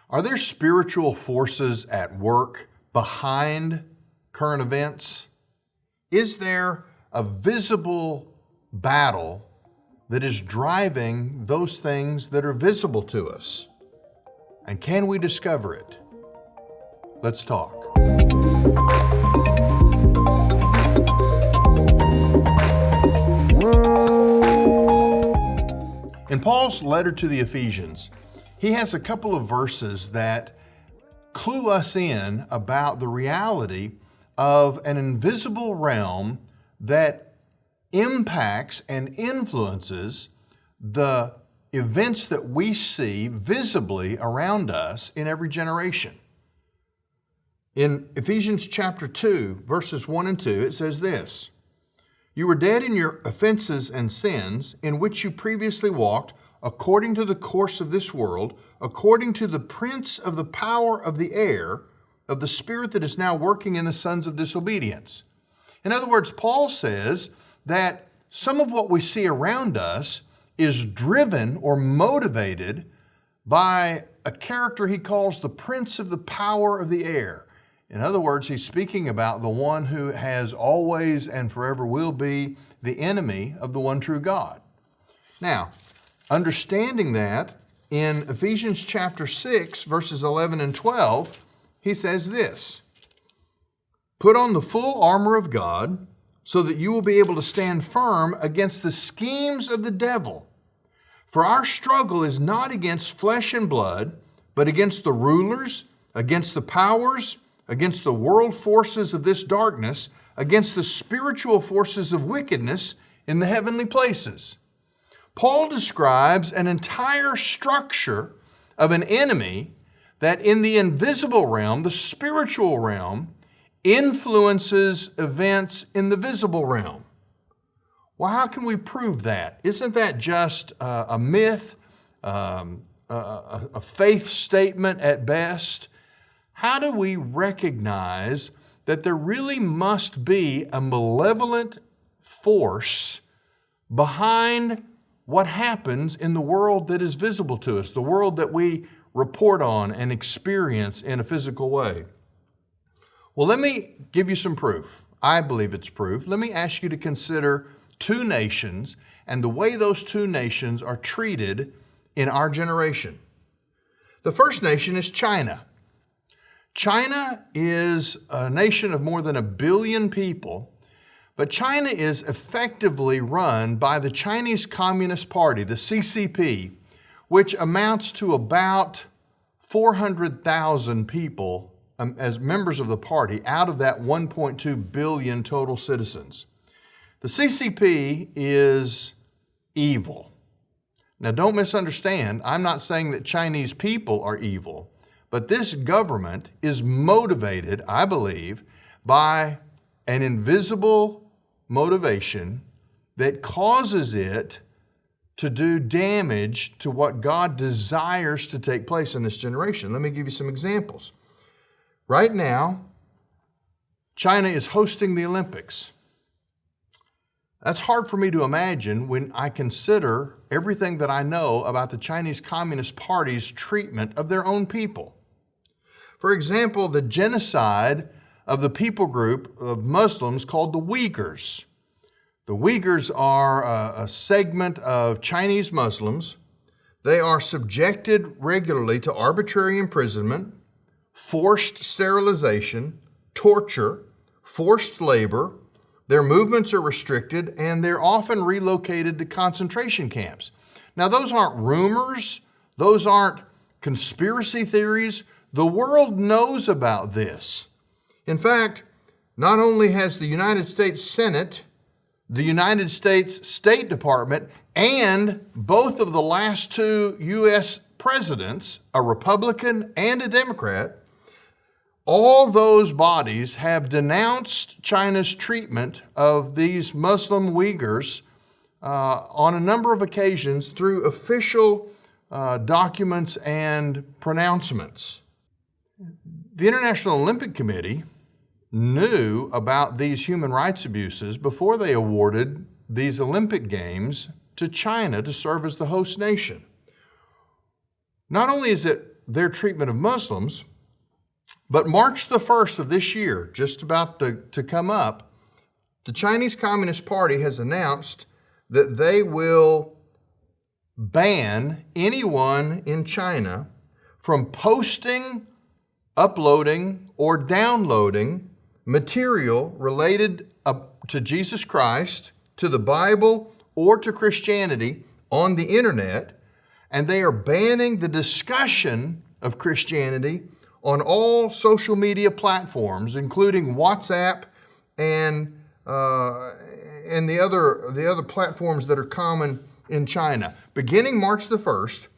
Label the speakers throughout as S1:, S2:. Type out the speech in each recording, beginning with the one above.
S1: Are there spiritual forces at work behind current events? Is there a visible battle that is driving those things that are visible to us? And can we discover it? Let's talk. In Paul's letter to the Ephesians, he has a couple of verses that clue us in about the reality of an invisible realm that impacts and influences the events that we see visibly around us in every generation. In Ephesians chapter 2, verses 1 and 2, it says this: "You were dead in your offenses and sins, in which you previously walked, according to the course of this world, according to the prince of the power of the air, of the spirit that is now working in the sons of disobedience." In other words, Paul says that some of what we see around us is driven or motivated by a character he calls the prince of the power of the air. In other words, he's speaking about the one who has always and forever will be the enemy of the one true God. Now, understanding that, in Ephesians chapter 6, verses 11 and 12, he says this: "Put on the full armor of God, so that you will be able to stand firm against the schemes of the devil. For our struggle is not against flesh and blood, but against the rulers, against the powers, against the world forces of this darkness, against the spiritual forces of wickedness in the heavenly places." Paul describes an entire structure of an enemy that in the invisible realm, the spiritual realm, influences events in the visible realm. Well, how can we prove that? Isn't that just a myth, a faith statement at best? How do we recognize that there really must be a malevolent force behind what happens in the world that is visible to us, the world that we report on and experience in a physical way? Well, let me give you some proof. I believe it's proof. Let me ask you to consider two nations and the way those two nations are treated in our generation. The first nation is China. China is a nation of more than 1 billion people, but China is effectively run by the Chinese Communist Party, the CCP, which amounts to about 400,000 people as members of the party out of that 1.2 billion total citizens. The CCP is evil. Now, don't misunderstand. I'm not saying that Chinese people are evil, but this government is motivated, I believe, by an invisible motivation that causes it to do damage to what God desires to take place in this generation. Let me give you some examples. Right now, China is hosting the Olympics. That's hard for me to imagine when I consider everything that I know about the Chinese Communist Party's treatment of their own people. For example, the genocide of the people group of Muslims called the Uyghurs. The Uyghurs are a segment of Chinese Muslims. They are subjected regularly to arbitrary imprisonment, forced sterilization, torture, forced labor. Their movements are restricted, and they're often relocated to concentration camps. Now, those aren't rumors. Those aren't conspiracy theories. The world knows about this. In fact, not only has the United States Senate, the United States State Department, and both of the last two U.S. presidents, a Republican and a Democrat, all those bodies have denounced China's treatment of these Muslim Uyghurs on a number of occasions through official documents and pronouncements. The International Olympic Committee knew about these human rights abuses before they awarded these Olympic Games to China to serve as the host nation. Not only is it their treatment of Muslims. But March the 1st of this year, just about to come up, the Chinese Communist Party has announced that they will ban anyone in China from posting, uploading, or downloading material related to Jesus Christ, to the Bible, or to Christianity on the internet, and they are banning the discussion of Christianity on all social media platforms, including WhatsApp and the other platforms that are common in China. Beginning March the 1st,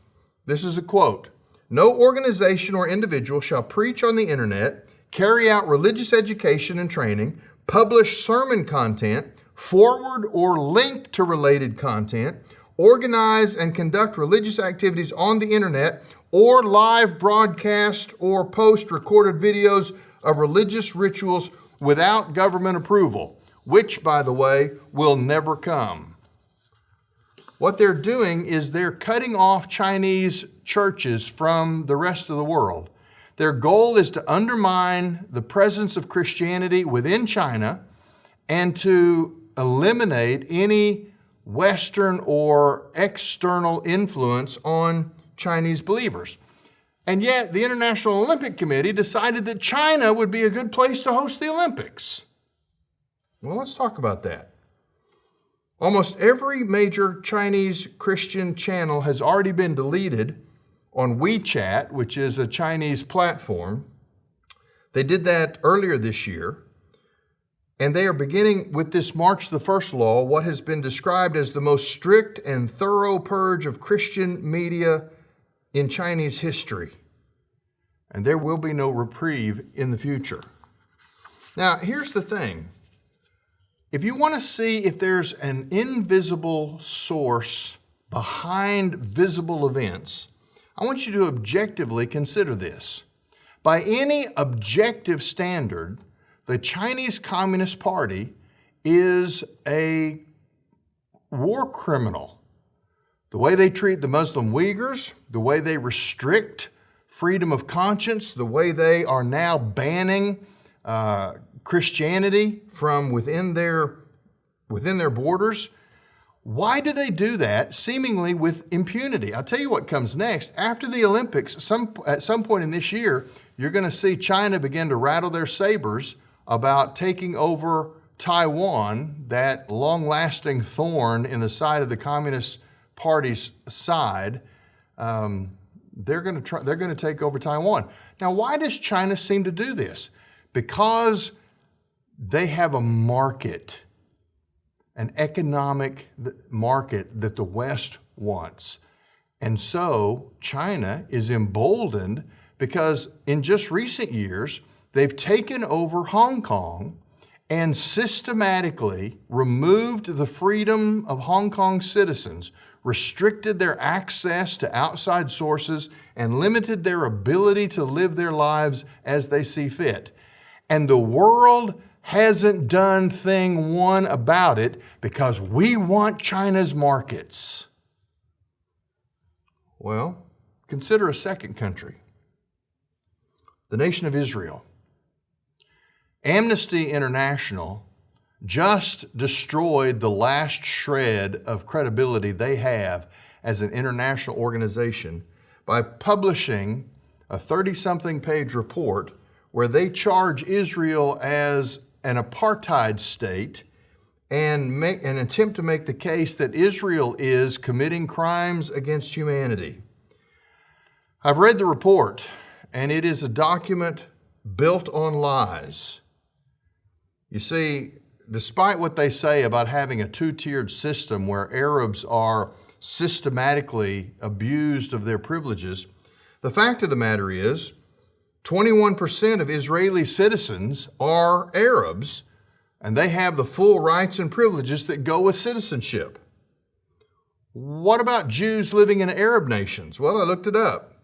S1: this is a quote, "No organization or individual shall preach on the internet, carry out religious education and training, publish sermon content, forward or link to related content, organize and conduct religious activities on the internet, or live broadcast or post recorded videos of religious rituals without government approval," which, by the way, will never come. What they're doing is they're cutting off Chinese churches from the rest of the world. Their goal is to undermine the presence of Christianity within China and to eliminate any Western or external influence on Chinese believers. And yet, the International Olympic Committee decided that China would be a good place to host the Olympics. Well, let's talk about that. Almost every major Chinese Christian channel has already been deleted on WeChat, which is a Chinese platform. They did that earlier this year. And they are beginning with this March the 1st law, what has been described as the most strict and thorough purge of Christian media in Chinese history. And there will be no reprieve in the future. Now, here's the thing. If you want to see if there's an invisible source behind visible events, I want you to objectively consider this. By any objective standard, the Chinese Communist Party is a war criminal. The way they treat the Muslim Uyghurs, the way they restrict freedom of conscience, the way they are now banning Christianity from within their borders. Why do they do that seemingly with impunity? I'll tell you what comes next. After the Olympics, at some point in this year, you're going to see China begin to rattle their sabers about taking over Taiwan, that long-lasting thorn in the side of the Communist Party's side. They're going to take over Taiwan. Now, why does China seem to do this? Because they have a market, an economic market that the West wants. And so China is emboldened because in just recent years, they've taken over Hong Kong and systematically removed the freedom of Hong Kong citizens, restricted their access to outside sources, and limited their ability to live their lives as they see fit. And the world hasn't done thing one about it because we want China's markets. Well, consider a second country, the nation of Israel. Amnesty International just destroyed the last shred of credibility they have as an international organization by publishing a 30-something page report where they charge Israel as an apartheid state and make an attempt to make the case that Israel is committing crimes against humanity. I've read the report, and it is a document built on lies. You see, despite what they say about having a two-tiered system where Arabs are systematically abused of their privileges, the fact of the matter is 21% of Israeli citizens are Arabs, and they have the full rights and privileges that go with citizenship. What about Jews living in Arab nations? Well, I looked it up.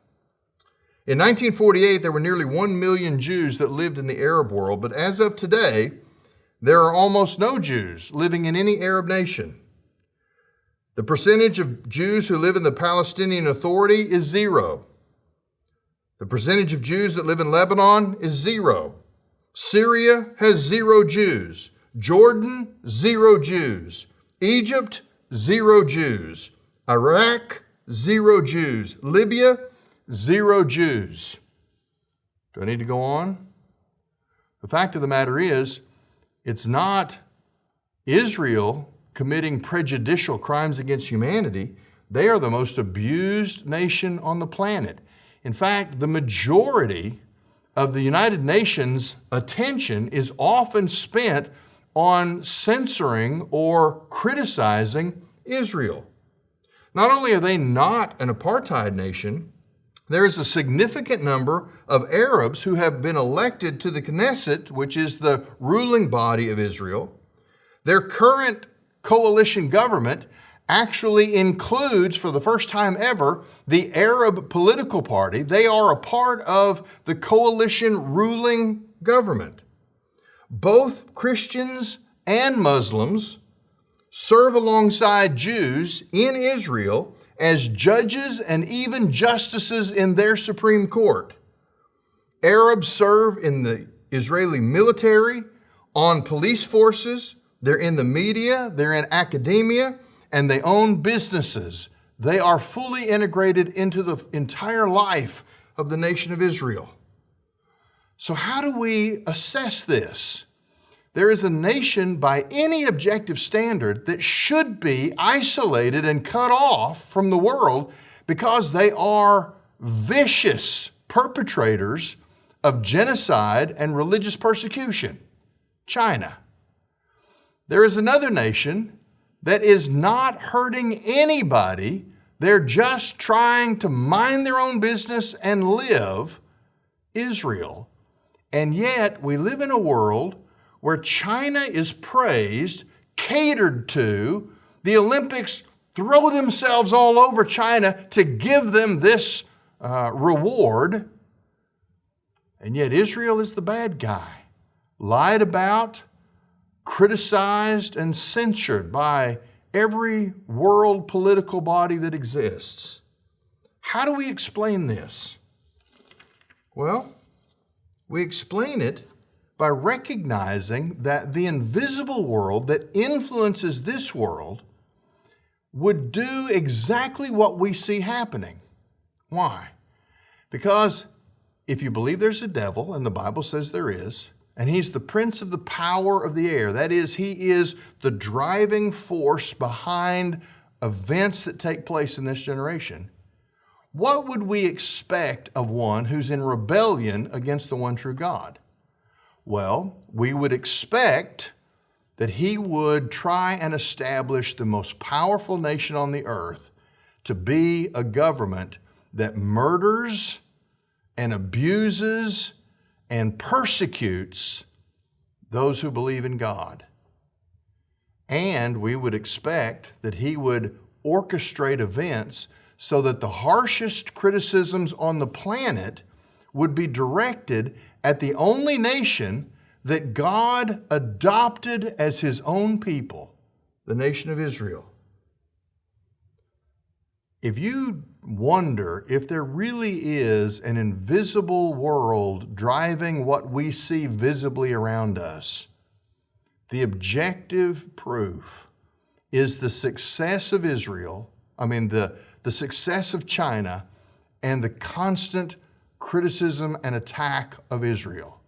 S1: In 1948, there were nearly 1 million Jews that lived in the Arab world, but as of today, there are almost no Jews living in any Arab nation. The percentage of Jews who live in the Palestinian Authority is 0. The percentage of Jews that live in Lebanon is 0. Syria has 0 Jews. Jordan, 0 Jews. Egypt, 0 Jews. Iraq, 0 Jews. Libya, 0 Jews. Do I need to go on? The fact of the matter is, it's not Israel committing prejudicial crimes against humanity. They are the most abused nation on the planet. In fact, the majority of the United Nations' attention is often spent on censoring or criticizing Israel. Not only are they not an apartheid nation, there is a significant number of Arabs who have been elected to the Knesset, which is the ruling body of Israel. Their current coalition government actually includes, for the first time ever, the Arab political party. They are a part of the coalition ruling government. Both Christians and Muslims serve alongside Jews in Israel as judges and even justices in their Supreme Court. Arabs serve in the Israeli military, on police forces, they're in the media, they're in academia, and they own businesses. They are fully integrated into the entire life of the nation of Israel. So how do we assess this? There is a nation by any objective standard that should be isolated and cut off from the world because they are vicious perpetrators of genocide and religious persecution. China. There is another nation that is not hurting anybody. They're just trying to mind their own business and live. Israel. And yet we live in a world where China is praised, catered to. The Olympics throw themselves all over China to give them this reward. And yet Israel is the bad guy, lied about, criticized, and censured by every world political body that exists. How do we explain this? Well, we explain it by recognizing that the invisible world that influences this world would do exactly what we see happening. Why? Because if you believe there's a devil, and the Bible says there is, and he's the prince of the power of the air, that is, he is the driving force behind events that take place in this generation, what would we expect of one who's in rebellion against the one true God? Well, we would expect that he would try and establish the most powerful nation on the earth to be a government that murders and abuses and persecutes those who believe in God. And we would expect that he would orchestrate events so that the harshest criticisms on the planet would be directed at the only nation that God adopted as his own people, the nation of Israel. If you wonder if there really is an invisible world driving what we see visibly around us, the objective proof is the success of Israel, the success of China, and the constant criticism and attack of Israel.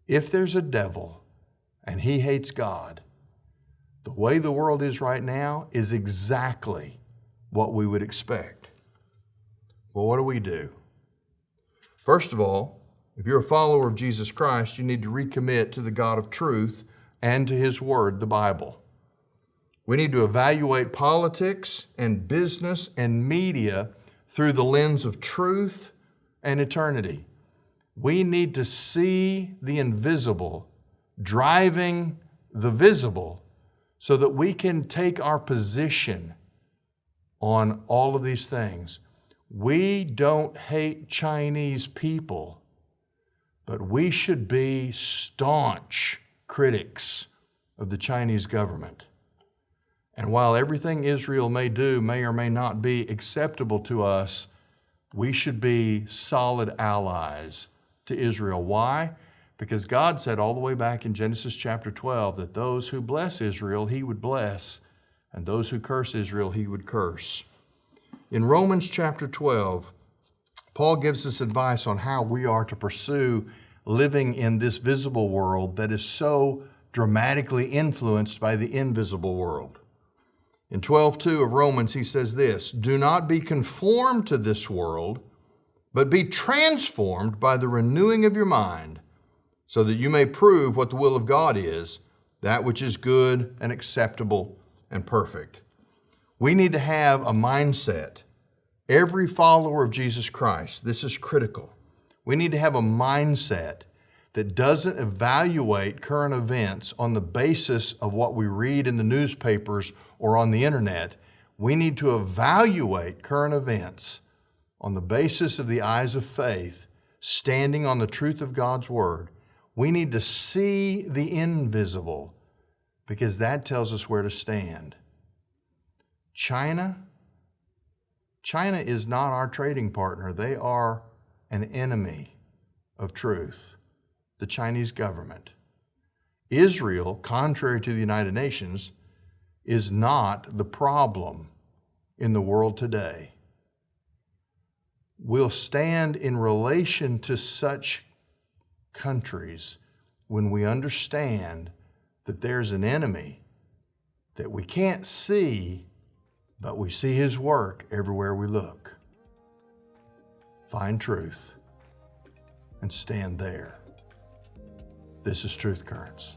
S1: If there's a devil and he hates God, the way the world is right now is exactly what we would expect. Well, what do we do? First of all, if you're a follower of Jesus Christ, you need to recommit to the God of truth and to his word, the Bible. We need to evaluate politics and business and media through the lens of truth and eternity. We need to see the invisible driving the visible so that we can take our position on all of these things. We don't hate Chinese people, but we should be staunch critics of the Chinese government. And while everything Israel may do may or may not be acceptable to us, We should be solid allies to Israel. Why? Because God said all the way back in Genesis chapter 12 that those who bless Israel, He would bless, and those who curse Israel, He would curse. In Romans chapter 12, Paul gives us advice on how we are to pursue living in this visible world that is so dramatically influenced by the invisible world. In 12:2 of Romans, he says this, "Do not be conformed to this world, but be transformed by the renewing of your mind, so that you may prove what the will of God is, that which is good and acceptable and perfect." We need to have a mindset. Every follower of Jesus Christ, this is critical. We need to have a mindset that doesn't evaluate current events on the basis of what we read in the newspapers or on the internet. We need to evaluate current events on the basis of the eyes of faith, standing on the truth of God's Word. We need to see the invisible because that tells us where to stand. China is not our trading partner. They are an enemy of truth, the Chinese government. Israel, contrary to the United Nations, is not the problem in the world today. We'll stand in relation to such countries when we understand that there's an enemy that we can't see, but we see his work everywhere we look. Find truth and stand there. This is Truth Currents.